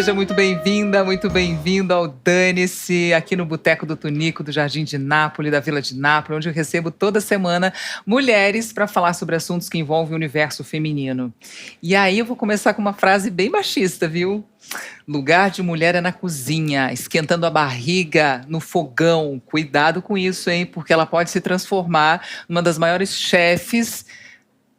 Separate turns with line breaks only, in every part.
seja muito bem-vinda, muito bem-vindo ao Dane-se, aqui no Boteco do Tunico, do Jardim de Nápoles, da Vila de Nápoles, onde eu recebo toda semana mulheres para falar sobre assuntos que envolvem o universo feminino. E aí eu vou começar com uma frase bem machista, viu? Lugar de mulher é na cozinha, esquentando a barriga no fogão. Cuidado com isso, hein? Porque ela pode se transformar numa das maiores chefes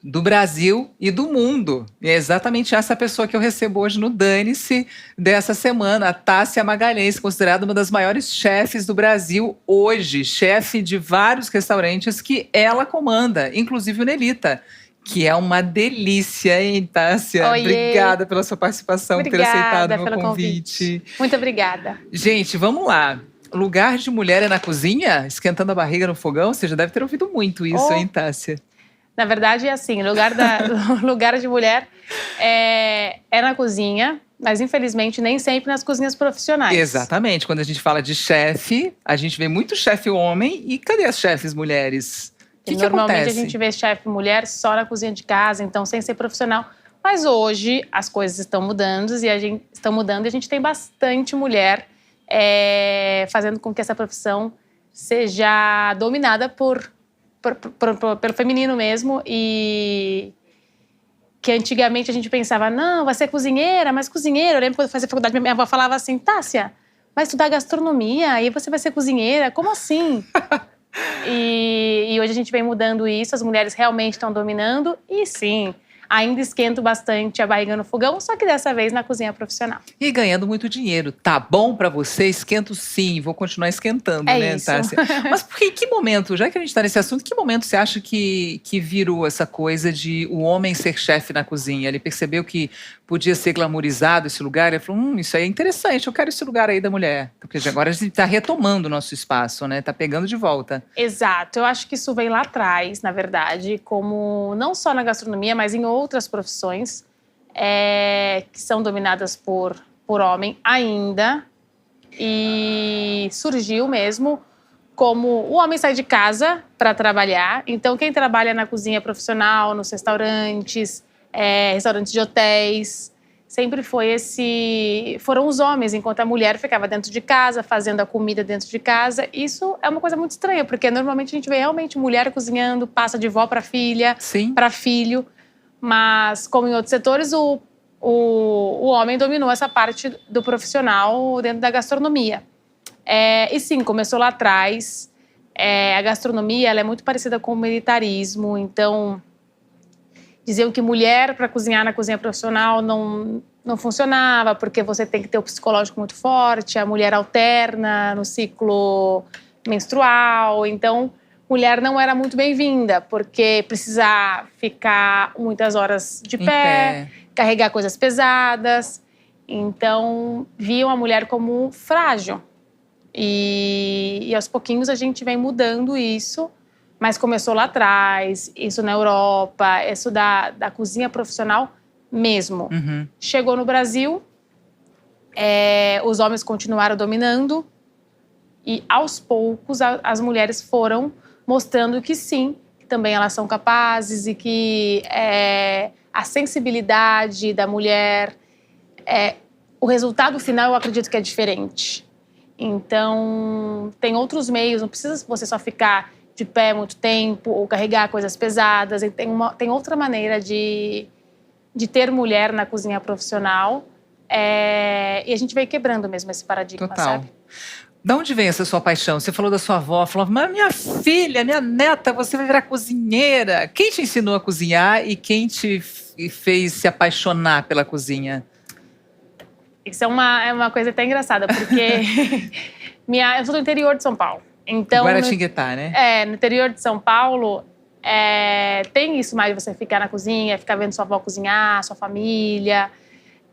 do Brasil e do mundo. E é exatamente essa pessoa que eu recebo hoje no Dane-se dessa semana, a Tássia Magalhães, considerada uma das maiores chefes do Brasil hoje, chefe de vários restaurantes que ela comanda, inclusive o Nelita, que é uma delícia, hein, Tássia?
Oiê.
Obrigada pela sua participação, por ter aceitado o meu convite.
Muito obrigada.
Gente, vamos lá. Lugar de mulher é na cozinha? Esquentando a barriga no fogão? Você já deve ter ouvido muito isso, hein, Tássia?
Na verdade, é assim, lugar de mulher é na cozinha, mas infelizmente nem sempre nas cozinhas profissionais.
Exatamente. Quando a gente fala de chefe, a gente vê muito chefe homem e cadê as chefes mulheres? O que
Normalmente
acontece?
a gente vê chefe mulher só na cozinha de casa, então sem ser profissional. Mas hoje as coisas estão mudando e a gente tem bastante mulher fazendo com que essa profissão seja dominada pelo feminino mesmo, e que antigamente a gente pensava, não, vai ser cozinheira, mas cozinheira. Eu lembro quando eu fazia faculdade, minha avó falava assim, Tássia, vai estudar gastronomia e você vai ser cozinheira? Como assim? E hoje a gente vem mudando isso, as mulheres realmente estão dominando e sim, ainda esquento bastante a barriga no fogão, só que dessa vez na cozinha profissional.
E ganhando muito dinheiro. Tá bom pra você? Esquento sim, vou continuar esquentando, né,
isso.
Tássia? Mas por que momento, já que a gente tá nesse assunto, que momento você acha que virou essa coisa de o homem ser chefe na cozinha? Ele percebeu que podia ser glamourizado esse lugar, ele falou, isso aí é interessante, eu quero esse lugar aí da mulher. Porque agora a gente tá retomando o nosso espaço, né? Tá pegando de volta.
Exato, eu acho que isso vem lá atrás, na verdade, como não só na gastronomia, mas em outras profissões que são dominadas por homem ainda. E surgiu mesmo como o homem sai de casa para trabalhar. Então, quem trabalha na cozinha profissional, nos restaurantes, restaurantes de hotéis, sempre foram os homens, enquanto a mulher ficava dentro de casa, fazendo a comida dentro de casa. Isso é uma coisa muito estranha, porque normalmente a gente vê realmente mulher cozinhando, passa de vó para filha, para filho. Mas, como em outros setores, o homem dominou essa parte do profissional dentro da gastronomia. E sim, começou lá atrás. A gastronomia ela é muito parecida com o militarismo, então diziam que mulher para cozinhar na cozinha profissional não funcionava, porque você tem que ter o psicológico muito forte, a mulher alterna no ciclo menstrual, então mulher não era muito bem-vinda, porque precisava ficar muitas horas de pé, carregar coisas pesadas, então viam a mulher como frágil. E aos pouquinhos a gente vem mudando isso, mas começou lá atrás, isso na Europa, isso da cozinha profissional mesmo.
Uhum.
Chegou no Brasil, os homens continuaram dominando e aos poucos as mulheres foram mostrando que sim, que também elas são capazes e que a sensibilidade da mulher, o resultado final eu acredito que é diferente. Então, tem outros meios, não precisa você só ficar de pé muito tempo ou carregar coisas pesadas. Tem outra maneira de ter mulher na cozinha profissional. E a gente veio quebrando mesmo esse paradigma,
Total.
sabe?
Da onde vem essa sua paixão? Você falou da sua avó, falou, mas minha filha, minha neta, você vai virar cozinheira. Quem te ensinou a cozinhar e quem te fez se apaixonar pela cozinha?
Isso é uma coisa até engraçada, porque eu sou do interior de São Paulo. Então,
Guaratinguetá, né?
No interior de São Paulo, tem isso mais de você ficar na cozinha, ficar vendo sua avó cozinhar, sua família,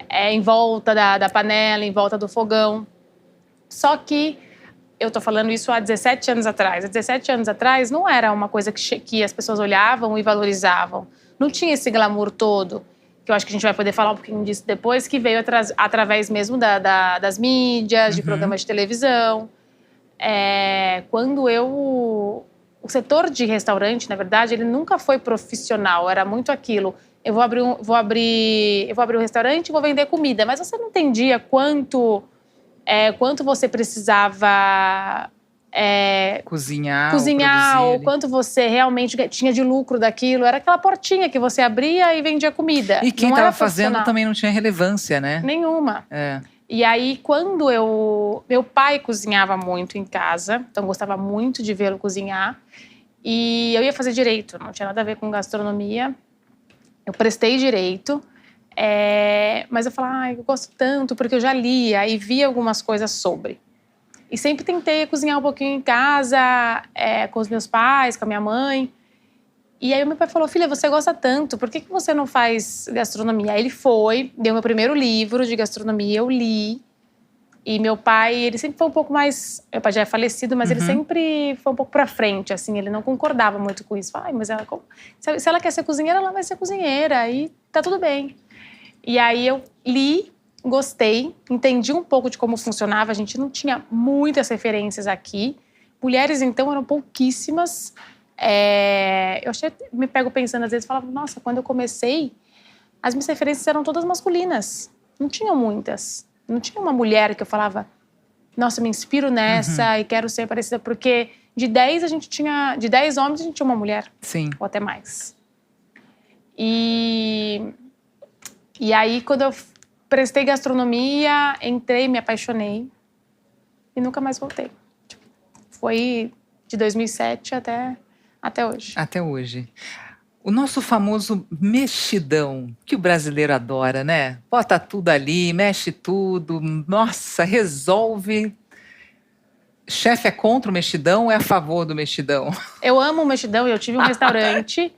em volta da panela, em volta do fogão. Só que eu tô falando isso há 17 anos atrás. Há 17 anos atrás não era uma coisa que as pessoas olhavam e valorizavam. Não tinha esse glamour todo, que eu acho que a gente vai poder falar um pouquinho disso depois, que veio através mesmo das mídias, de programas de televisão. Quando o setor de restaurante, na verdade, ele nunca foi profissional, era muito aquilo. eu vou abrir um restaurante e vou vender comida. Mas você não entendia quanto você precisava
Cozinhar
ou
produzir.
quanto você realmente tinha de lucro daquilo. Era aquela portinha que você abria e vendia comida.
E quem
não era
estava fazendo
profissional.
também não tinha relevância, né?
Nenhuma.
É.
E aí, quando meu pai cozinhava muito em casa, então gostava muito de vê-lo cozinhar. E eu ia fazer direito, não tinha nada a ver com gastronomia. Eu prestei direito, mas eu falava, eu gosto tanto, porque eu já lia e via algumas coisas sobre. E sempre tentei cozinhar um pouquinho em casa, com os meus pais, com a minha mãe. E aí o meu pai falou, filha, você gosta tanto, por que você não faz gastronomia? Aí ele foi, deu meu primeiro livro de gastronomia, eu li. E meu pai, ele sempre foi um pouco mais... Meu pai já é falecido, mas ele sempre foi um pouco pra frente, assim. Ele não concordava muito com isso. Ai, mas se ela quer ser cozinheira, ela vai ser cozinheira. E tá tudo bem. E aí eu li, gostei, entendi um pouco de como funcionava. A gente não tinha muitas referências aqui. Mulheres, então, eram pouquíssimas. Eu me pego pensando, às vezes, falava, nossa, quando eu comecei, as minhas referências eram todas masculinas. Não tinham muitas. Não tinha uma mulher que eu falava, nossa, me inspiro nessa e quero ser parecida. Porque de 10 homens, a gente tinha uma mulher.
Sim.
Ou até mais. E aí, quando eu prestei gastronomia, entrei, me apaixonei. E nunca mais voltei. Foi de 2007 até hoje.
Até hoje. O nosso famoso mexidão, que o brasileiro adora, né? Bota tudo ali, mexe tudo, nossa, resolve. Chefe é contra o mexidão ou é a favor do mexidão?
Eu amo o mexidão e eu tive um restaurante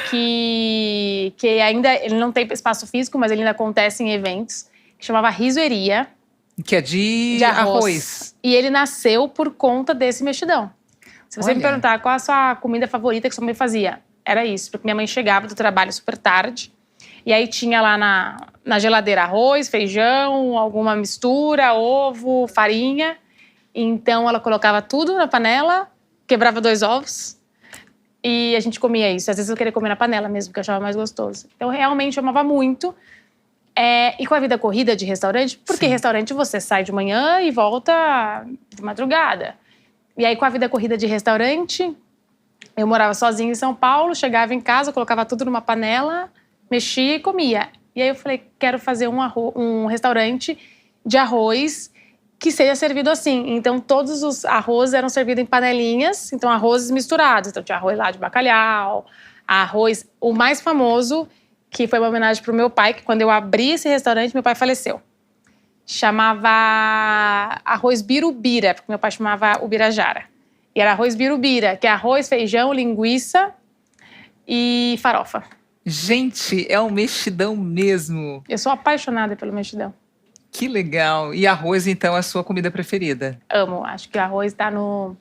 que ainda ele não tem espaço físico, mas ele ainda acontece em eventos, que chamava Risoeria.
Que é de arroz.
E ele nasceu por conta desse mexidão. Se você me perguntar qual a sua comida favorita que sua mãe fazia, era isso. Porque minha mãe chegava do trabalho super tarde. E aí tinha lá na geladeira arroz, feijão, alguma mistura, ovo, farinha. Então ela colocava tudo na panela, quebrava 2 ovos. E a gente comia isso. Às vezes eu queria comer na panela mesmo, porque eu achava mais gostoso. Então realmente eu amava muito. E com a vida corrida de restaurante, porque restaurante você sai de manhã e volta de madrugada. E aí com a vida corrida de restaurante, eu morava sozinha em São Paulo, chegava em casa, colocava tudo numa panela, mexia e comia. E aí eu falei, quero fazer um restaurante de arroz que seja servido assim. Então todos os arroz eram servidos em panelinhas, então arrozes misturados. Então tinha arroz lá de bacalhau, arroz, o mais famoso, que foi uma homenagem pro meu pai, que quando eu abri esse restaurante, meu pai faleceu. Chamava arroz birubira, porque meu pai chamava ubirajara. E era arroz birubira, que é arroz, feijão, linguiça e farofa.
Gente, é um mexidão mesmo.
Eu sou apaixonada pelo mexidão.
Que legal. E arroz, então, é a sua comida preferida?
Amo. Acho que o arroz tá no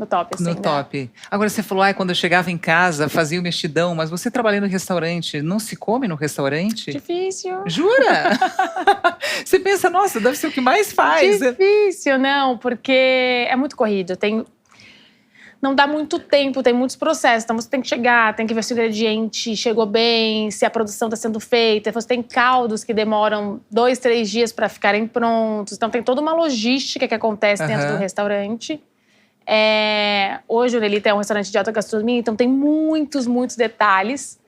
top, assim.
No top. Agora, você falou, quando eu chegava em casa, fazia o mexidão, mas você trabalhando no restaurante, não se come no restaurante?
Difícil.
Jura? Você pensa, nossa, deve ser o que mais faz.
Difícil, não, porque é muito corrido. Não dá muito tempo, tem muitos processos. Então você tem que chegar, tem que ver se o ingrediente chegou bem, se a produção está sendo feita. Você tem caldos que demoram 2, 3 dias para ficarem prontos. Então tem toda uma logística que acontece dentro do restaurante. Hoje o Nelita é um restaurante de alta gastronomia, então tem muitos, muitos detalhes.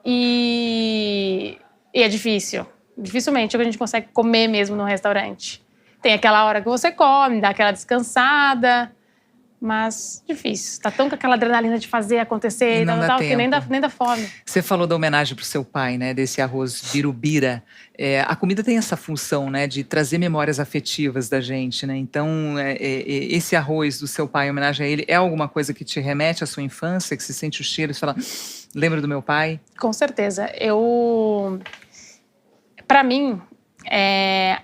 E é difícil. Dificilmente a gente consegue comer mesmo no restaurante. Tem aquela hora que você come, dá aquela descansada. Mas difícil. Tá tão com aquela adrenalina de fazer acontecer, que nem dá fome.
Você falou da homenagem pro seu pai, né? Desse arroz birubira. A comida tem essa função, né? De trazer memórias afetivas da gente, né? Então, esse arroz do seu pai, em homenagem a ele, é alguma coisa que te remete à sua infância? Que você sente o cheiro e fala, lembra do meu pai?
Com certeza. Pra mim,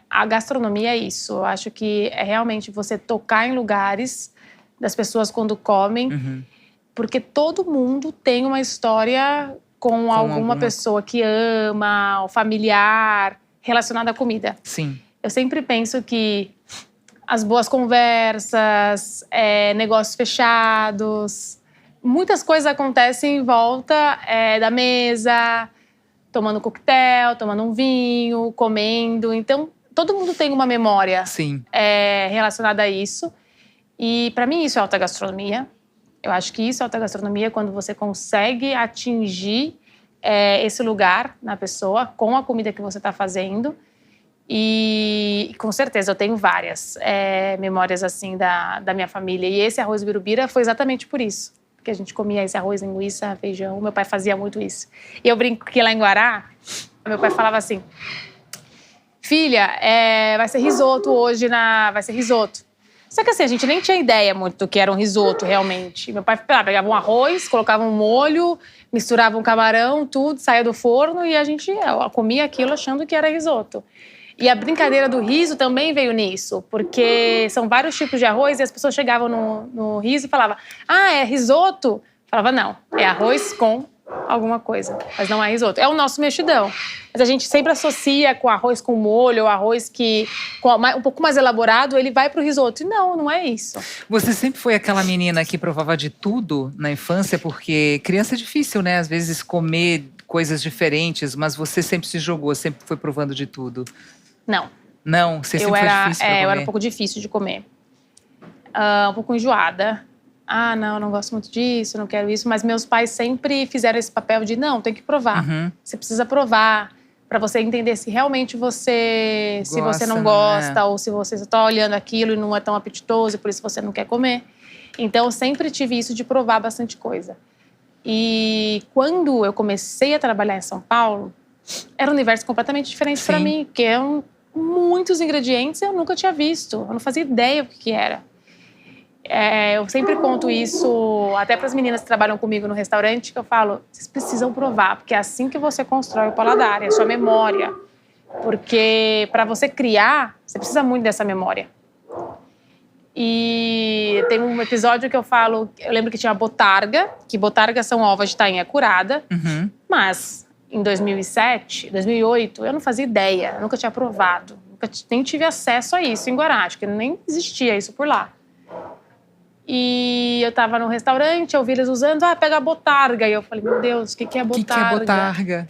a gastronomia é isso. Eu acho que é realmente você tocar em lugares das pessoas quando comem, porque todo mundo tem uma história com alguma pessoa que ama, ou familiar, relacionada à comida.
Sim.
Eu sempre penso que as boas conversas, negócios fechados, muitas coisas acontecem em volta da mesa, tomando coquetel, tomando um vinho, comendo. Então, todo mundo tem uma memória
Sim.
Relacionada a isso. E, para mim, isso é alta gastronomia. Eu acho que isso é alta gastronomia quando você consegue atingir esse lugar na pessoa com a comida que você está fazendo. E, com certeza, eu tenho várias memórias, assim, da minha família. E esse arroz birubira foi exatamente por isso. Porque a gente comia esse arroz, linguiça, feijão. Meu pai fazia muito isso. E eu brinco que lá em Guará, meu pai falava assim: filha, vai ser risoto hoje, vai ser risoto. Só que assim, a gente nem tinha ideia muito do que era um risoto, realmente. Meu pai pegava um arroz, colocava um molho, misturava um camarão, tudo, saía do forno e a gente comia aquilo achando que era risoto. E a brincadeira do riso também veio nisso, porque são vários tipos de arroz e as pessoas chegavam no riso e falavam: ah, é risoto? Eu falava: não, é arroz com alguma coisa, mas não é risoto. É o nosso mexidão. Mas a gente sempre associa com arroz com molho, ou arroz um pouco mais elaborado, ele vai pro risoto. E não é isso.
Você sempre foi aquela menina que provava de tudo na infância, porque criança é difícil, né? Às vezes comer coisas diferentes, mas você sempre se jogou, sempre foi provando de tudo.
Não.
Não? Você sempre foi difícil pra comer?
Eu era um pouco difícil de comer. Um pouco enjoada. Ah, não gosto muito disso, não quero isso. Mas meus pais sempre fizeram esse papel de, não, tem que provar.
Uhum.
Você precisa provar para você entender se realmente se você não gosta, ou se você está olhando aquilo e não é tão apetitoso e por isso você não quer comer. Então, eu sempre tive isso de provar bastante coisa. E quando eu comecei a trabalhar em São Paulo, era um universo completamente diferente para mim, porque eram muitos ingredientes eu nunca tinha visto. Eu não fazia ideia do que era. Eu sempre conto isso até para as meninas que trabalham comigo no restaurante, que eu falo: vocês precisam provar, porque é assim que você constrói o paladar, é a sua memória. Porque para você criar, você precisa muito dessa memória. E tem um episódio que eu lembro que tinha botarga, que botarga são ovas de tainha curada, mas em 2007, 2008, eu não fazia ideia, eu nunca tinha provado, nem tive acesso a isso em Guará, acho que nem existia isso por lá. E eu tava no restaurante, eu vi eles usando, pega a botarga. E eu falei: meu Deus, o que é botarga?
O que é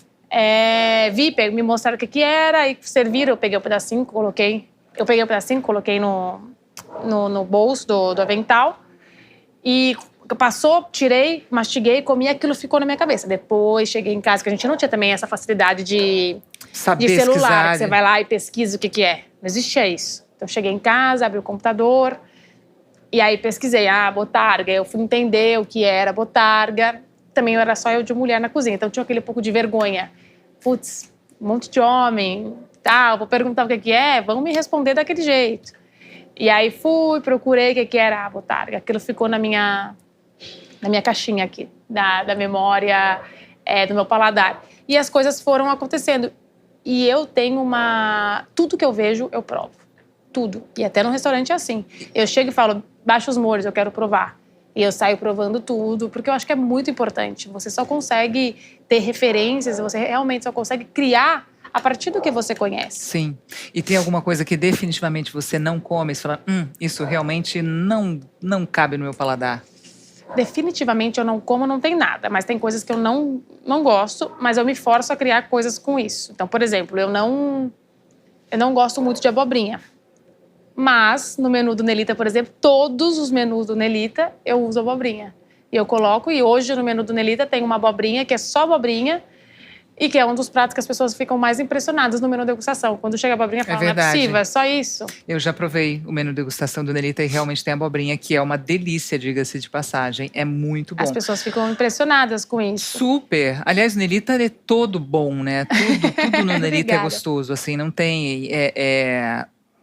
botarga?
Me mostraram o que era, e serviram, eu peguei um pedacinho, coloquei no bolso do avental. E passou, tirei, mastiguei, comi, aquilo ficou na minha cabeça. Depois cheguei em casa, que a gente não tinha também essa facilidade de celular, que você vai lá e pesquisa o que é. Não existia isso. Então cheguei em casa, abri o computador. E aí pesquisei, botarga. Eu fui entender o que era botarga. Também era só eu de mulher na cozinha, então tinha aquele pouco de vergonha. Putz, um monte de homem, vou perguntar o que é, vão me responder daquele jeito. E aí procurei o que era a botarga. Aquilo ficou na minha caixinha aqui, da memória, do meu paladar. E as coisas foram acontecendo. E eu tenho tudo que eu vejo, eu provo. Tudo. E até no restaurante é assim. Eu chego e falo: baixa os molhos, eu quero provar. E eu saio provando tudo, porque eu acho que é muito importante. Você só consegue ter referências, você realmente só consegue criar a partir do que você conhece.
Sim. E tem alguma coisa que definitivamente você não come, você fala: isso realmente não cabe no meu paladar?
Definitivamente eu não como, não tem nada. Mas tem coisas que eu não gosto, mas eu me forço a criar coisas com isso. Então, por exemplo, eu não gosto muito de abobrinha. Mas, no menu do Nelita, por exemplo, todos os menus do Nelita, eu uso abobrinha. E eu coloco, e hoje no menu do Nelita tem uma abobrinha, que é só abobrinha, e que é um dos pratos que as pessoas ficam mais impressionadas no menu degustação. Quando chega a abobrinha, falam: não é possível, é só isso.
Eu já provei o menu degustação do Nelita e realmente tem abobrinha, que é uma delícia, diga-se de passagem. É muito bom.
As pessoas ficam impressionadas com isso.
Super! Aliás, o Nelita é todo bom, né? Tudo no Nelita é gostoso, assim, não tem...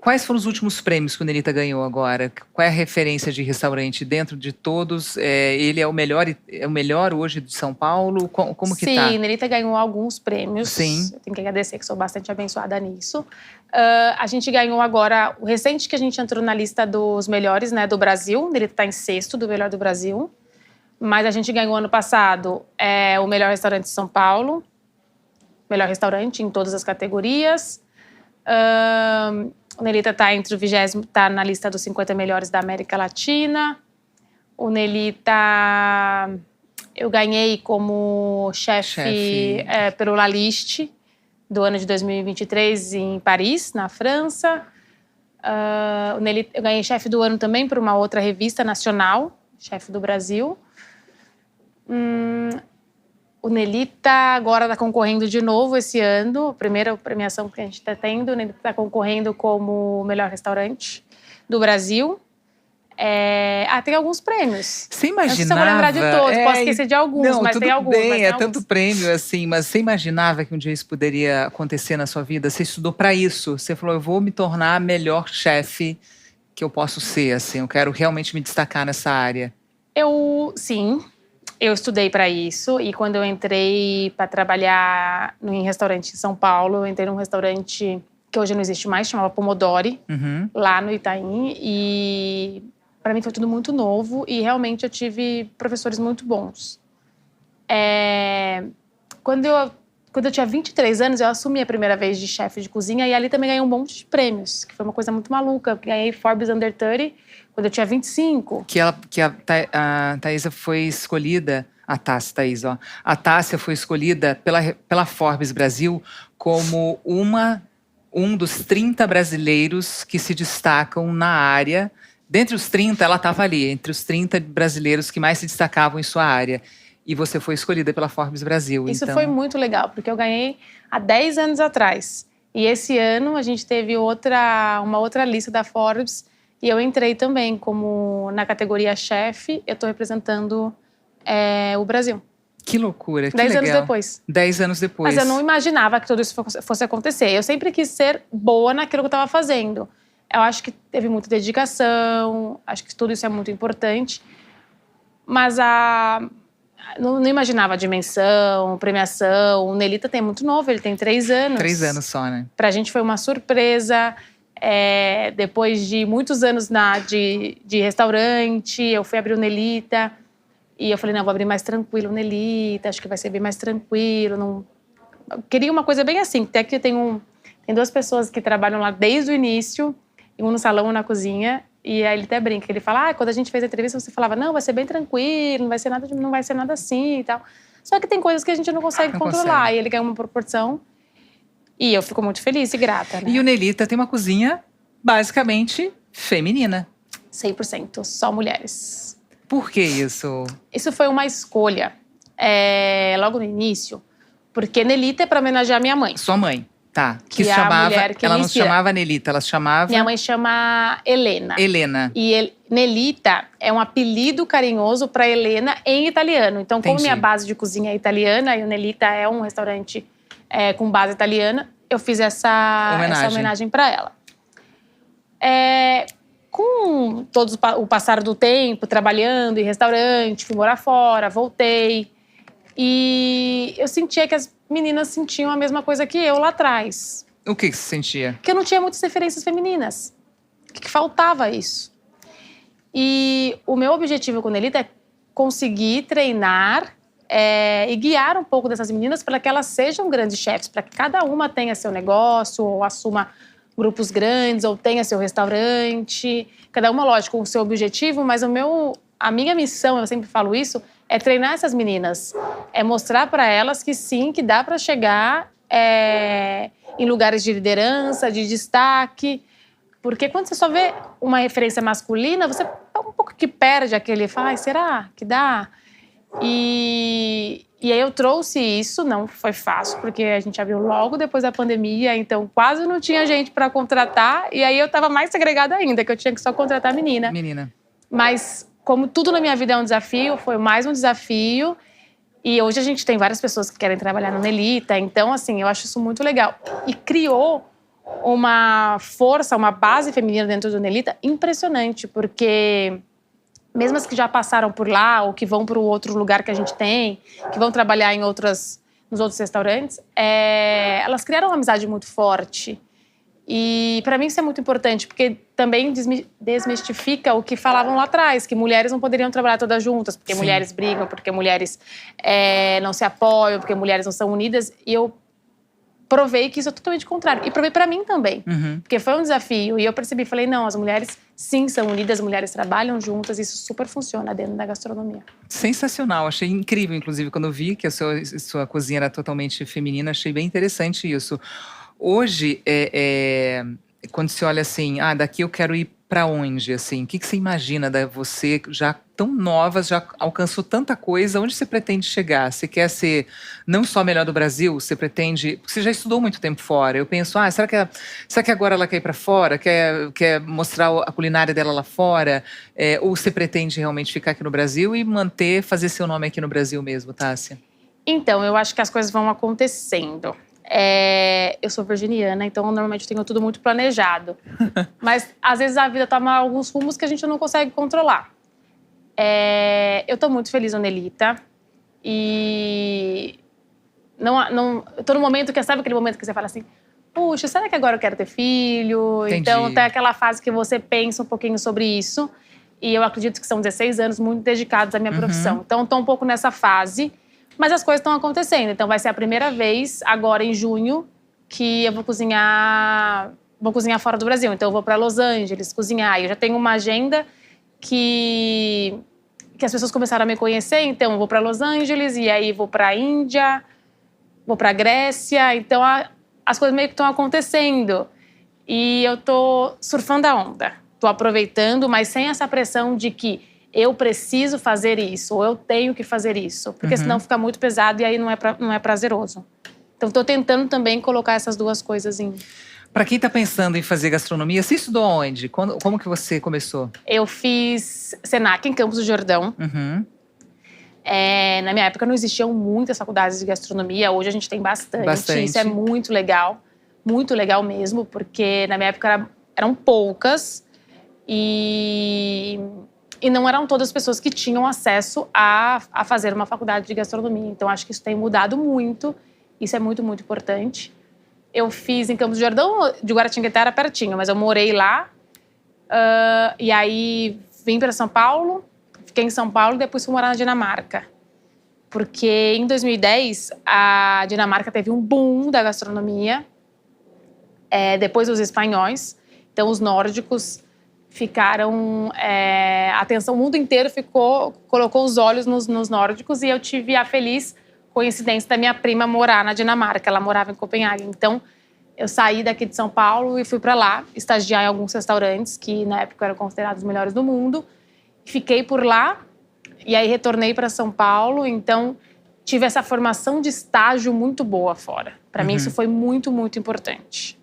Quais foram os últimos prêmios que o Nelita ganhou agora? Qual é a referência de restaurante dentro de todos? Ele é o melhor hoje de São Paulo? Como que tá?
Sim, o Nelita ganhou alguns prêmios.
Sim.
Eu tenho que agradecer, que sou bastante abençoada nisso. A gente ganhou agora, o recente que a gente entrou na lista dos melhores, né, do Brasil. O Nelita tá em sexto do melhor do Brasil. Mas a gente ganhou ano passado o melhor restaurante de São Paulo. Melhor restaurante em todas as categorias. O Nelita está na lista dos 50 melhores da América Latina. O Nelita Eu ganhei como chefe pelo La Liste do ano de 2023 em Paris, na França. Eu ganhei chefe do ano também por uma outra revista nacional, chefe do Brasil. O Nelita agora está concorrendo de novo esse ano, a primeira premiação que a gente está tendo. O Nelita está concorrendo como o melhor restaurante do Brasil. Tem alguns prêmios.
Você imaginava?
Não sei se eu vou lembrar de todos, posso esquecer de alguns, mas tem alguns.
Bem,
mas tem
tanto prêmio assim, mas você imaginava que um dia isso poderia acontecer na sua vida? Você estudou para isso? Você falou, eu vou me tornar a melhor chefe que eu posso ser, assim, eu quero realmente me destacar nessa área.
Sim. Eu estudei para isso e quando eu entrei para trabalhar em restaurante em São Paulo, eu entrei num restaurante que hoje não existe mais, chamava Pomodori, lá no Itaim. E para mim foi tudo muito novo e realmente eu tive professores muito bons. Quando eu tinha 23 anos, eu assumi a primeira vez de chefe de cozinha e ali também ganhei um monte de prêmios, que foi uma coisa muito maluca. Ganhei Forbes Under 30 quando eu tinha 25.
Que a Thaísa foi escolhida, a Tássia foi escolhida pela Forbes Brasil como um dos 30 brasileiros que se destacam na área. Dentre os 30, ela estava ali, entre os 30 brasileiros que mais se destacavam em sua área. E você foi escolhida pela Forbes Brasil.
Isso foi muito legal, porque eu ganhei há 10 anos atrás. E esse ano a gente teve uma outra lista da Forbes e eu entrei também na categoria chefe. Eu estou representando o Brasil.
Que loucura, que
10
legal.
10 anos depois.
10 anos depois.
Mas eu não imaginava que tudo isso fosse acontecer. Eu sempre quis ser boa naquilo que eu estava fazendo. Eu acho que teve muita dedicação, acho que tudo isso é muito importante. Mas não imaginava a dimensão, premiação. O Nelita tem muito novo, ele tem 3 anos.
3 anos só, né?
Pra gente foi uma surpresa. Depois de muitos anos de restaurante, eu fui abrir o Nelita. E eu falei, não, vou abrir mais tranquilo o Nelita, acho que vai ser bem mais tranquilo. Não... Eu queria uma coisa bem assim, até que tem 2 pessoas que trabalham lá desde o início, um no salão, um na cozinha. E aí ele até brinca, ele fala, quando a gente fez a entrevista, você falava, não, vai ser bem tranquilo, não vai ser nada assim e tal. Só que tem coisas que a gente não consegue controlar. E ele ganha uma proporção. E eu fico muito feliz e grata, né?
E o Nelita tem uma cozinha basicamente feminina.
100%, só mulheres.
Por que isso?
Isso foi uma escolha, logo no início, porque Nelita é para homenagear minha mãe.
Sua mãe, tá.
Que é a mulher que
ela não se chamava Nelita, ela se chamava...
Minha mãe chama Helena.
Helena.
E Nelita é um apelido carinhoso para Helena em italiano. Então, como minha base de cozinha é italiana e o Nelita é um restaurante com base italiana, eu fiz essa homenagem para ela. Com todo o passar do tempo, trabalhando em restaurante, fui morar fora, voltei. E eu sentia que as meninas sentiam a mesma coisa que eu lá atrás.
O que você sentia?
Que eu não tinha muitas referências femininas. Que faltava isso. E o meu objetivo com a Nelita é conseguir treinar e guiar um pouco dessas meninas para que elas sejam grandes chefes, para que cada uma tenha seu negócio ou assuma grupos grandes, ou tenha seu restaurante. Cada uma, lógico, com o seu objetivo, mas a minha missão, eu sempre falo isso, é treinar essas meninas. É mostrar para elas que sim, que dá para chegar em lugares de liderança, de destaque. Porque quando você só vê uma referência masculina, você um pouco que perde aquele... Fala, será que dá? E aí eu trouxe isso, não foi fácil, porque a gente abriu logo depois da pandemia, então quase não tinha gente para contratar, e aí eu estava mais segregada ainda, que eu tinha que só contratar menina. Mas como tudo na minha vida é um desafio, foi mais um desafio, e hoje a gente tem várias pessoas que querem trabalhar no Nelita, então assim, eu acho isso muito legal. E criou uma força, uma base feminina dentro do Nelita impressionante, porque... mesmo as que já passaram por lá ou que vão para o outro lugar que a gente tem, que vão trabalhar nos outros restaurantes, elas criaram uma amizade muito forte. E para mim isso é muito importante, porque também desmistifica o que falavam lá atrás, que mulheres não poderiam trabalhar todas juntas, porque mulheres brigam, porque mulheres não se apoiam, porque mulheres não são unidas. E eu provei que isso é totalmente contrário. E provei para mim também, porque foi um desafio. E eu percebi, falei, não, as mulheres sim, são unidas, mulheres trabalham juntas, isso super funciona dentro da gastronomia.
Sensacional, achei incrível, inclusive, quando eu vi que a sua cozinha era totalmente feminina, achei bem interessante isso. Hoje, quando se olha assim, daqui eu quero ir para onde, assim? O que você imagina você já tão nova, já alcançou tanta coisa, onde você pretende chegar? Você quer ser não só a melhor do Brasil, você pretende... Porque você já estudou muito tempo fora. Eu penso, será que agora ela quer ir para fora? Quer mostrar a culinária dela lá fora? Ou você pretende realmente ficar aqui no Brasil e fazer seu nome aqui no Brasil mesmo, Tássia?
Então, eu acho que as coisas vão acontecendo. Eu sou virginiana, então normalmente eu tenho tudo muito planejado. Mas às vezes a vida toma alguns rumos que a gente não consegue controlar. Eu tô muito feliz no Nelita. E eu tô num momento que, sabe aquele momento que você fala assim, puxa, será que agora eu quero ter filho?
Entendi.
Então tem aquela fase que você pensa um pouquinho sobre isso. E eu acredito que são 16 anos muito dedicados à minha profissão. Então tô um pouco nessa fase. Mas as coisas estão acontecendo. Então vai ser a primeira vez, agora em junho, que eu vou cozinhar fora do Brasil. Então eu vou para Los Angeles cozinhar. Eu já tenho uma agenda que as pessoas começaram a me conhecer. Então eu vou para Los Angeles e aí vou para a Índia, vou para a Grécia. Então as coisas meio que estão acontecendo. E eu tô surfando a onda. Tô aproveitando, mas sem essa pressão de que eu preciso fazer isso, ou eu tenho que fazer isso. Porque senão fica muito pesado e aí não é prazeroso. Então, estou tentando também colocar essas duas coisas em...
Para quem está pensando em fazer gastronomia, você estudou onde? Como que você começou?
Eu fiz Senac em Campos do Jordão. Na minha época não existiam muitas faculdades de gastronomia, hoje a gente tem bastante. Isso é muito legal mesmo, porque na minha época eram poucas e não eram todas as pessoas que tinham acesso a fazer uma faculdade de gastronomia. Então, acho que isso tem mudado muito. Isso é muito, muito importante. Eu fiz em Campos do Jordão, de Guaratinguetá era pertinho, mas eu morei lá. E aí, vim para São Paulo, fiquei em São Paulo e depois fui morar na Dinamarca. Porque em 2010, a Dinamarca teve um boom da gastronomia, depois dos espanhóis. Então, os nórdicos ficaram... o mundo inteiro colocou os olhos nos nórdicos e eu tive a feliz coincidência da minha prima morar na Dinamarca. Ela morava em Copenhague. Então, eu saí daqui de São Paulo e fui para lá, estagiar em alguns restaurantes que na época eram considerados os melhores do mundo. Fiquei por lá e aí retornei para São Paulo. Então, tive essa formação de estágio muito boa fora. Para mim, isso foi muito, muito importante.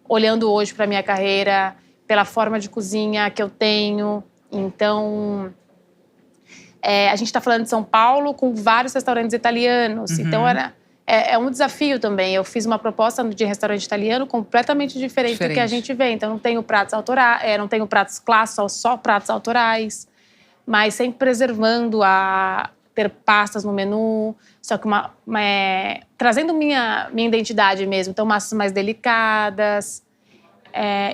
Olhando hoje para a minha carreira, pela forma de cozinha que eu tenho. Então, a gente está falando de São Paulo com vários restaurantes italianos. Então, é um desafio também. Eu fiz uma proposta de restaurante italiano completamente diferente do que a gente vê. Então, não tenho pratos autorais, não tenho pratos clássicos, só pratos autorais. Mas sempre preservando ter pastas no menu, só que trazendo minha identidade mesmo. Então, massas mais delicadas.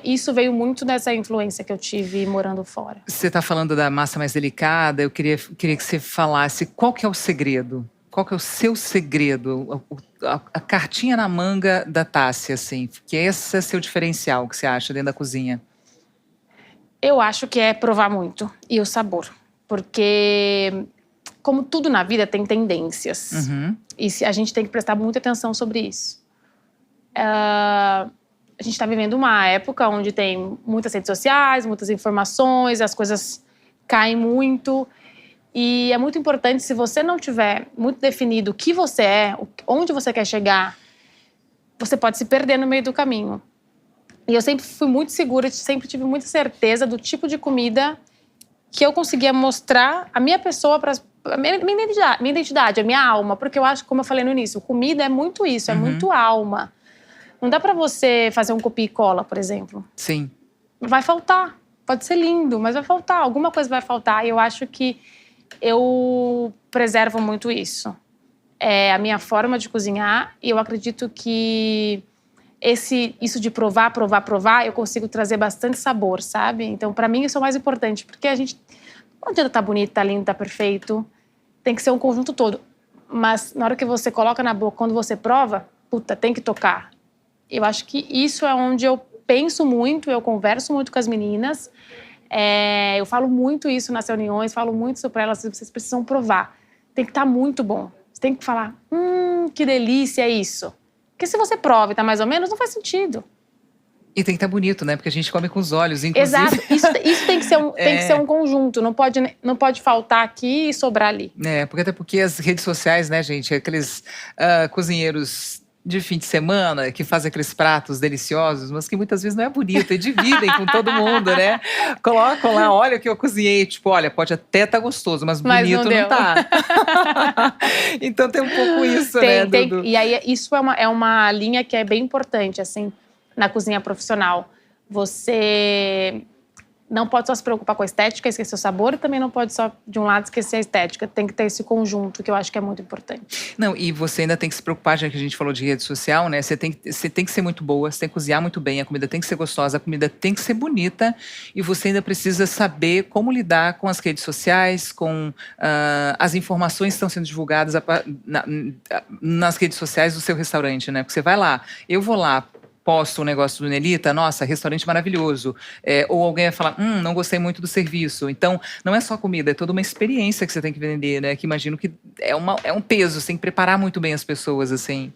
Isso veio muito dessa influência que eu tive morando fora.
Você está falando da massa mais delicada, eu queria que você falasse qual que é o segredo? Qual que é o seu segredo? A cartinha na manga da Tássia, assim, que esse é seu diferencial, que você acha dentro da cozinha?
Eu acho que é provar muito e o sabor. Porque, como tudo na vida, tem tendências. E a gente tem que prestar muita atenção sobre isso. A gente está vivendo uma época onde tem muitas redes sociais, muitas informações, as coisas caem muito. E é muito importante, se você não tiver muito definido o que você é, onde você quer chegar, você pode se perder no meio do caminho. E eu sempre fui muito segura, sempre tive muita certeza do tipo de comida que eu conseguia mostrar a minha pessoa, a minha identidade, a minha alma. Porque eu acho, como eu falei no início, comida é muito isso, é muito alma. Não dá pra você fazer um copia e cola, por exemplo.
Sim.
Vai faltar. Pode ser lindo, mas vai faltar. Alguma coisa vai faltar. E eu acho que eu preservo muito isso. É a minha forma de cozinhar. E eu acredito que isso de provar, eu consigo trazer bastante sabor, sabe? Então, pra mim, isso é o mais importante. Porque a gente... Não adianta estar bonito, estar lindo, estar perfeito. Tem que ser um conjunto todo. Mas na hora que você coloca na boca, quando você prova, puta, tem que tocar. Eu acho que isso é onde eu penso muito, eu converso muito com as meninas. Eu falo muito isso nas reuniões, falo muito isso para elas. Vocês precisam provar. Tem que estar muito bom. Você tem que falar, que delícia é isso. Porque se você prova e tá mais ou menos, não faz sentido.
E tem que estar bonito, né? Porque a gente come com os olhos, inclusive.
Exato. Isso tem que ser tem que ser um conjunto. Não pode faltar aqui e sobrar ali.
Até porque as redes sociais, né, gente? Aqueles cozinheiros de fim de semana que fazem aqueles pratos deliciosos, mas que muitas vezes não é bonito. E dividem com todo mundo, né? Colocam lá, olha o que eu cozinhei. Tipo, olha, pode até estar gostoso, mas bonito não tá. Então tem um pouco isso, né?
E aí isso é uma linha que é bem importante, assim. Na cozinha profissional, você não pode só se preocupar com a estética, esquecer o sabor, e também não pode só, de um lado, esquecer a estética. Tem que ter esse conjunto, que eu acho que é muito importante.
Não, e você ainda tem que se preocupar, já que a gente falou de rede social, né? Você tem que ser muito boa, você tem que cozinhar muito bem, a comida tem que ser gostosa, a comida tem que ser bonita, e você ainda precisa saber como lidar com as redes sociais, com as informações que estão sendo divulgadas nas redes sociais do seu restaurante, né? Porque você vai lá, eu vou lá, posto um negócio do Nelita, nossa, restaurante maravilhoso. Ou alguém vai falar, não gostei muito do serviço. Então, não é só comida, é toda uma experiência que você tem que vender, né? Que imagino que é um peso, você tem que preparar muito bem as pessoas, assim.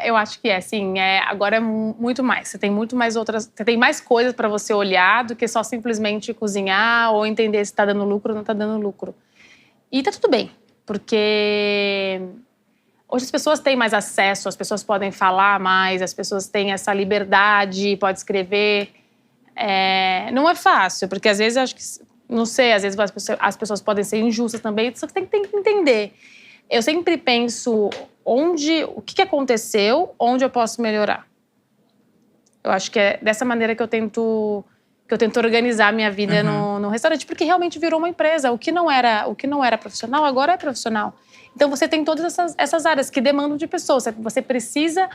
Eu acho que sim. Agora é muito mais. Você tem muito mais você tem mais coisas para você olhar do que só simplesmente cozinhar ou entender se está dando lucro ou não está dando lucro. E tá tudo bem, porque hoje as pessoas têm mais acesso, as pessoas podem falar mais, as pessoas têm essa liberdade, pode escrever. Não é fácil, porque às vezes eu acho que, não sei, às vezes as pessoas podem ser injustas também, só que tem que entender. Eu sempre penso o que aconteceu, onde eu posso melhorar. Eu acho que é dessa maneira que eu tento organizar a minha vida no restaurante, porque realmente virou uma empresa. O que não era profissional, agora é profissional. Então, você tem todas essas áreas que demandam de pessoas. Você precisa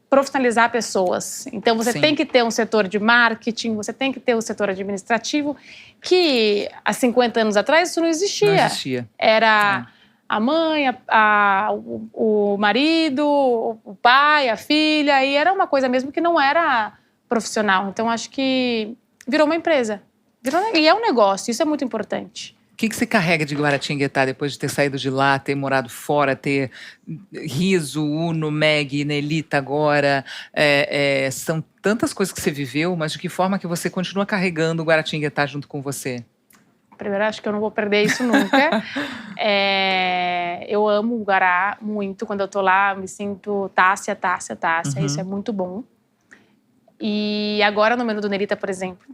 profissionalizar pessoas. Então, você tem que ter um setor de marketing, você tem que ter um setor administrativo, que há 50 anos atrás isso não existia.
Não existia.
Era a mãe, o marido, o pai, a filha, e era uma coisa mesmo que não era profissional. Então, acho que virou uma empresa. E é um negócio, isso é muito importante.
O que você carrega de Guaratinguetá depois de ter saído de lá, ter morado fora, ter Riso, Uno, Meg, Nelita agora? São tantas coisas que você viveu, mas de que forma que você continua carregando o Guaratinguetá junto com você?
Primeiro, acho que eu não vou perder isso nunca. Eu amo o Guará muito. Quando eu tô lá, eu me sinto Tássia. Isso é muito bom. E agora, no menu do Nelita, por exemplo,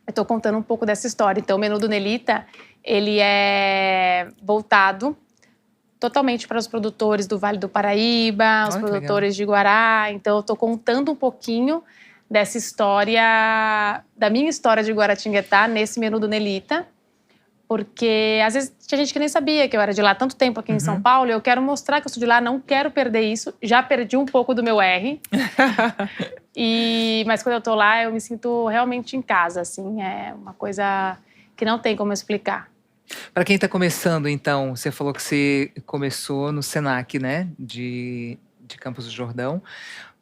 eu tô contando um pouco dessa história. Então, o menu do Nelita, ele é voltado totalmente para os produtores do Vale do Paraíba, os produtores de Guará. Então, eu tô contando um pouquinho dessa história, da minha história de Guaratinguetá nesse menu do Nelita. Porque, às vezes, tinha gente que nem sabia que eu era de lá há tanto tempo aqui em São Paulo. Eu quero mostrar que eu sou de lá, não quero perder isso. Já perdi um pouco do meu R. Mas quando eu tô lá, eu me sinto realmente em casa, assim. É uma coisa que não tem como explicar.
Para quem está começando, então, você falou que você começou no Senac, né? De Campos do Jordão.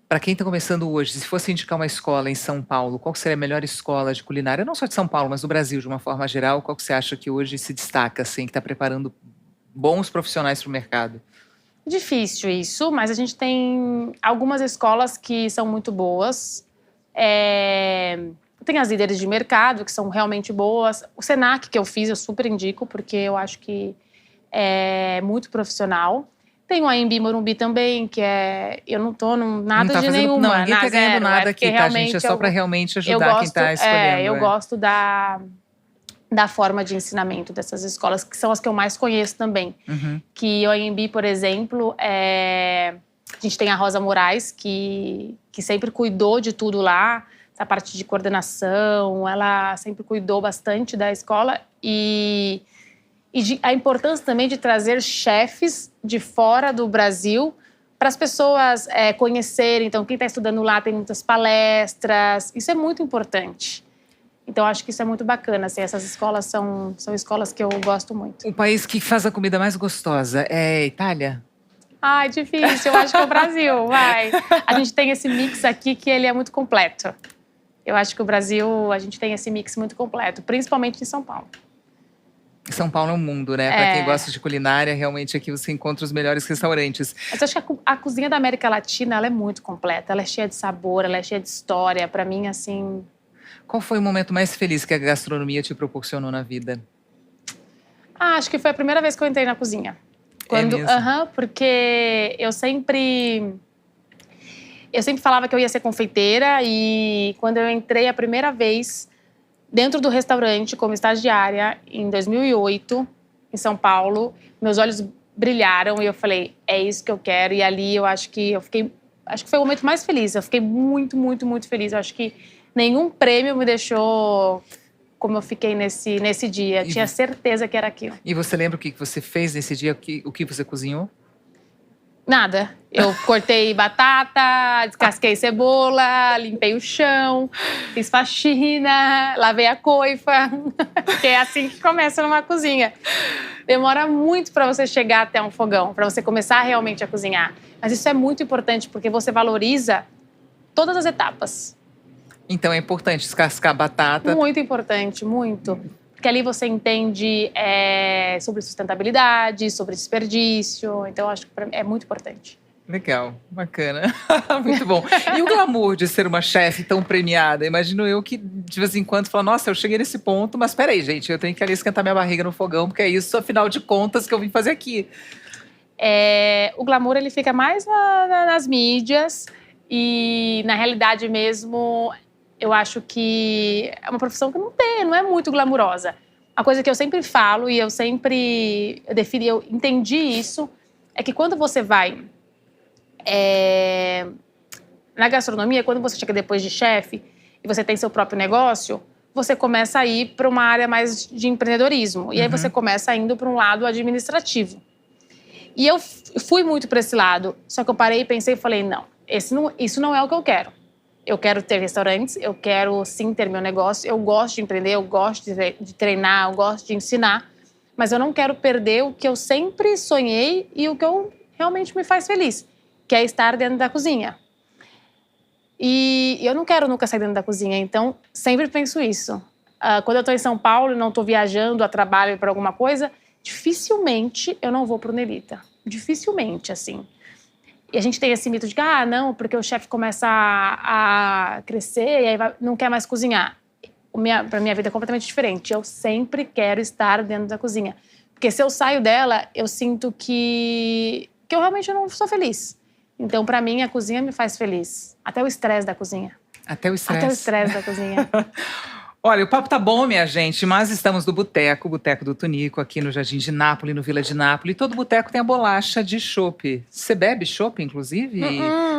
Para quem está começando hoje, se fosse indicar uma escola em São Paulo, qual seria a melhor escola de culinária? Não só de São Paulo, mas do Brasil, de uma forma geral. Qual que você acha que hoje se destaca, assim, que está preparando bons profissionais para o mercado?
Difícil isso, mas a gente tem algumas escolas que são muito boas. Tem as líderes de mercado, que são realmente boas. O Senac, que eu fiz, eu super indico, porque eu acho que é muito profissional. Tem o AMB Morumbi também, que eu não tô nada de nenhuma.
Não, ninguém tá ganhando nada aqui, tá, gente? É só para realmente ajudar quem tá escolhendo.
Eu gosto da forma de ensinamento dessas escolas, que são as que eu mais conheço também. Que o AMB, por exemplo, a gente tem a Rosa Moraes, que sempre cuidou de tudo lá, essa parte de coordenação, ela sempre cuidou bastante da escola. E a importância também de trazer chefes de fora do Brasil para as pessoas conhecerem. Então, quem está estudando lá tem muitas palestras. Isso é muito importante. Então, acho que isso é muito bacana. Assim, essas escolas são escolas que eu gosto muito.
O país que faz a comida mais gostosa é a Itália?
Ai, difícil. Eu acho que é o Brasil, vai. A gente tem esse mix aqui que ele é muito completo. Eu acho que o Brasil, a gente tem esse mix muito completo, principalmente em São Paulo.
São Paulo é um mundo, né? Para quem gosta de culinária, realmente aqui você encontra os melhores restaurantes.
Mas eu acho que a cozinha da América Latina, ela é muito completa. Ela é cheia de sabor, ela é cheia de história. Para mim, assim...
Qual foi o momento mais feliz que a gastronomia te proporcionou na vida?
Acho que foi a primeira vez que eu entrei na cozinha.
Mesmo?
Porque eu sempre falava que eu ia ser confeiteira e quando eu entrei a primeira vez dentro do restaurante como estagiária em 2008, em São Paulo, meus olhos brilharam e eu falei, é isso que eu quero. E ali eu acho que foi o momento mais feliz. Eu fiquei muito, muito, muito feliz. Eu acho que nenhum prêmio me deixou como eu fiquei nesse dia. Tinha certeza que era aquilo.
E você lembra o que você fez nesse dia? O que você cozinhou?
Nada. Eu cortei batata, descasquei cebola, limpei o chão, fiz faxina, lavei a coifa. Porque é assim que começa numa cozinha. Demora muito para você chegar até um fogão, para você começar realmente a cozinhar. Mas isso é muito importante porque você valoriza todas as etapas.
Então é importante descascar batata.
Muito importante, muito. Porque ali você entende sobre sustentabilidade, sobre desperdício. Então, eu acho que é muito importante.
Legal, bacana. Muito bom. E o glamour de ser uma chefe tão premiada? Imagino eu que, de vez em quando, fala, nossa, eu cheguei nesse ponto, mas peraí, gente, eu tenho que ali esquentar minha barriga no fogão, porque é isso, afinal de contas, que eu vim fazer aqui.
O glamour, ele fica mais nas mídias. E, na realidade mesmo, eu acho que é uma profissão que não é muito glamurosa. A coisa que eu sempre falo e eu entendi isso, é que quando você vai na gastronomia, quando você chega depois de chefe e você tem seu próprio negócio, você começa a ir para uma área mais de empreendedorismo. E aí você começa indo para um lado administrativo. E eu fui muito para esse lado, só que eu parei e pensei e falei, não, isso não é o que eu quero. Eu quero ter restaurantes, eu quero sim ter meu negócio, eu gosto de empreender, eu gosto de treinar, eu gosto de ensinar, mas eu não quero perder o que eu sempre sonhei e o que realmente me faz feliz, que é estar dentro da cozinha. E eu não quero nunca sair dentro da cozinha, então sempre penso isso. Quando eu estou em São Paulo e não estou viajando a trabalho para alguma coisa, dificilmente eu não vou para o Nelita. Dificilmente, assim. E a gente tem esse mito de que, não, porque o chefe começa a crescer e aí não quer mais cozinhar. Para minha vida é completamente diferente. Eu sempre quero estar dentro da cozinha. Porque se eu saio dela, eu sinto que eu realmente não sou feliz. Então, para mim, a cozinha me faz feliz. Até o estresse da cozinha.
Até o estresse.
Até o estresse da cozinha.
Olha, o papo tá bom, minha gente, mas estamos no Boteco, Boteco do Tunico, aqui no Jardim de Nápoles, no Vila de Nápoles. E todo boteco tem a bolacha de chopp. Você bebe chopp, inclusive?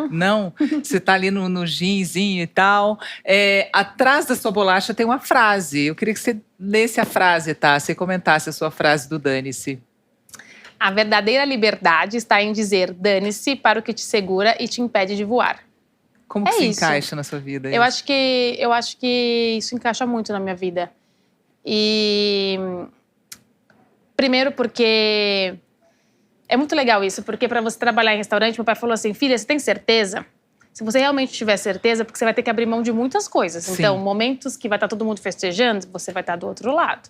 Não? Você tá ali no ginzinho e tal. Atrás da sua bolacha tem uma frase. Eu queria que você lesse a frase, tá? Você comentasse a sua frase do Dane-se.
A verdadeira liberdade está em dizer dane-se para o que te segura e te impede de voar.
Como que se encaixa na sua vida?
Eu acho que isso encaixa muito na minha vida. E primeiro porque é muito legal isso, porque para você trabalhar em restaurante, meu pai falou assim, filha, você tem certeza? Se você realmente tiver certeza, porque você vai ter que abrir mão de muitas coisas.
Sim.
Então, momentos que vai estar todo mundo festejando, você vai estar do outro lado.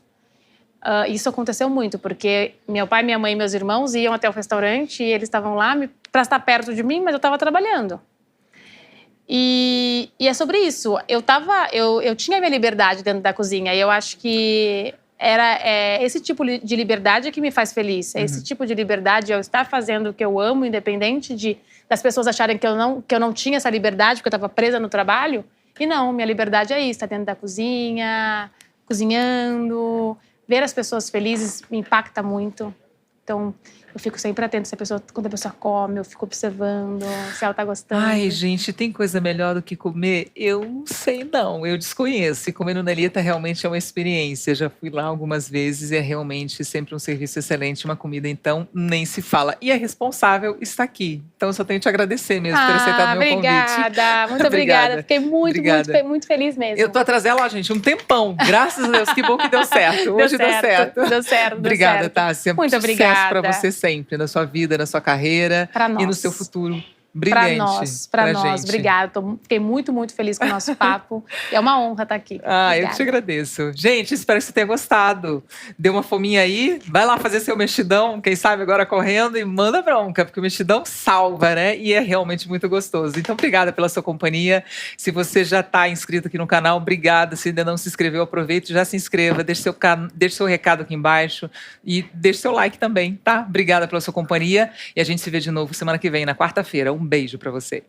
Isso aconteceu muito, porque meu pai, minha mãe e meus irmãos iam até o restaurante e eles estavam lá para estar perto de mim, mas eu estava trabalhando. E é sobre isso. Eu tinha a minha liberdade dentro da cozinha e eu acho que esse tipo de liberdade que me faz feliz. Esse tipo de liberdade, eu estar fazendo o que eu amo, independente das pessoas acharem que eu não tinha essa liberdade, porque eu estava presa no trabalho. E não, minha liberdade é isso, estar dentro da cozinha, cozinhando. Ver as pessoas felizes me impacta muito. Então, eu fico sempre atenta quando a pessoa come, eu fico observando se ela tá gostando.
Ai, gente, tem coisa melhor do que comer? Eu não sei, não. Eu desconheço. E comer no Nelita realmente é uma experiência. Já fui lá algumas vezes e é realmente sempre um serviço excelente, uma comida, então, nem se fala. E a responsável está aqui. Então, eu só tenho que te agradecer mesmo por ter aceitado o meu convite.
Obrigada, muito obrigada. Fiquei muito feliz mesmo.
Eu tô atrás dela, gente, um tempão. Graças a Deus, que bom que deu certo. Hoje deu certo.
Deu certo.
Obrigada, Tássia.
Muito obrigada.
Sucesso para você sempre, na sua vida, na sua carreira
Pra
e no
nós.
seu futuro brilhante.
Pra nós.
Gente.
Obrigada. Fiquei muito, muito feliz com o nosso papo. É uma honra estar aqui.
Ah, eu
Obrigada.
te agradeço. Gente, espero que você tenha gostado. Deu uma fominha aí? Vai lá fazer seu mexidão, quem sabe agora correndo, e manda bronca, porque o mexidão salva, né? E é realmente muito gostoso. Então, obrigada pela sua companhia. Se você já está inscrito aqui no canal, obrigada. Se ainda não se inscreveu, aproveite, já se inscreva, deixe seu recado aqui embaixo e deixe seu like também, tá? Obrigada pela sua companhia e a gente se vê de novo semana que vem, na quarta-feira. Um beijo para você.